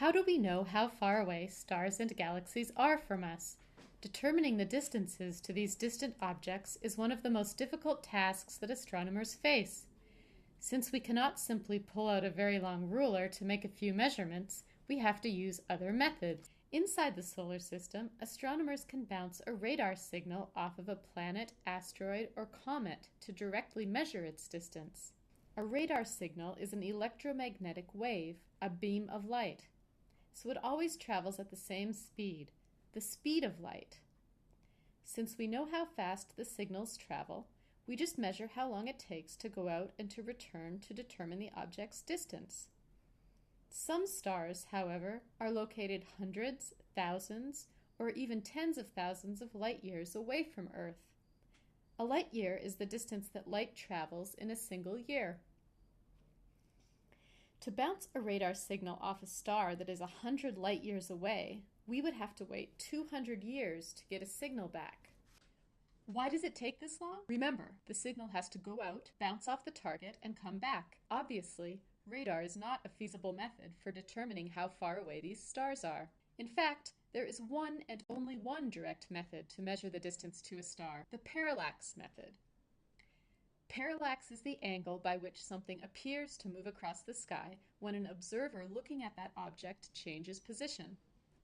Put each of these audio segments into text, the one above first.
How do we know how far away stars and galaxies are from us? Determining the distances to these distant objects is one of the most difficult tasks that astronomers face. Since we cannot simply pull out a very long ruler to make a few measurements, we have to use other methods. Inside the solar system, astronomers can bounce a radar signal off of a planet, asteroid, or comet to directly measure its distance. A radar signal is an electromagnetic wave, a beam of light. So it always travels at the same speed, the speed of light. Since we know how fast the signals travel, we just measure how long it takes to go out and to return to determine the object's distance. Some stars, however, are located hundreds, thousands, or even tens of thousands of light years away from Earth. A light year is the distance that light travels in a single year. To bounce a radar signal off a star that is 100 light years away, we would have to wait 200 years to get a signal back. Why does it take this long? Remember, the signal has to go out, bounce off the target, and come back. Obviously, radar is not a feasible method for determining how far away these stars are. In fact, there is one and only one direct method to measure the distance to a star, the parallax method. Parallax is the angle by which something appears to move across the sky when an observer looking at that object changes position.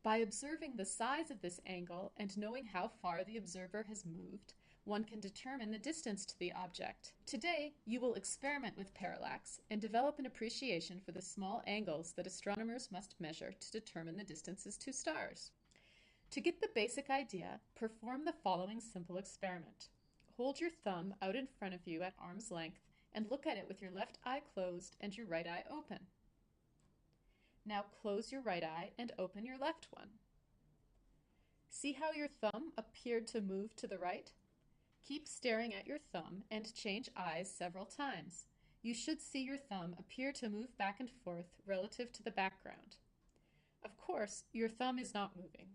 By observing the size of this angle and knowing how far the observer has moved, one can determine the distance to the object. Today, you will experiment with parallax and develop an appreciation for the small angles that astronomers must measure to determine the distances to stars. To get the basic idea, perform the following simple experiment. Hold your thumb out in front of you at arm's length and look at it with your left eye closed and your right eye open. Now close your right eye and open your left one. See how your thumb appeared to move to the right? Keep staring at your thumb and change eyes several times. You should see your thumb appear to move back and forth relative to the background. Of course, your thumb is not moving.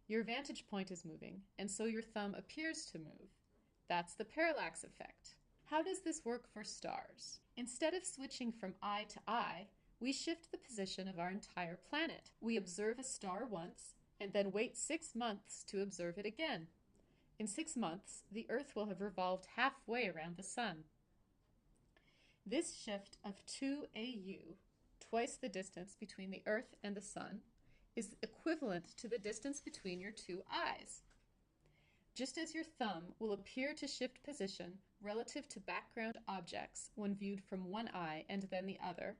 Your vantage point is moving, and so your thumb appears to move. That's the parallax effect. How does this work for stars? Instead of switching from eye to eye, we shift the position of our entire planet. We observe a star once, and then wait 6 months to observe it again. In 6 months, the Earth will have revolved halfway around the Sun. This shift of 2 AU, twice the distance between the Earth and the Sun, is equivalent to the distance between your two eyes. Just as your thumb will appear to shift position relative to background objects when viewed from one eye and then the other,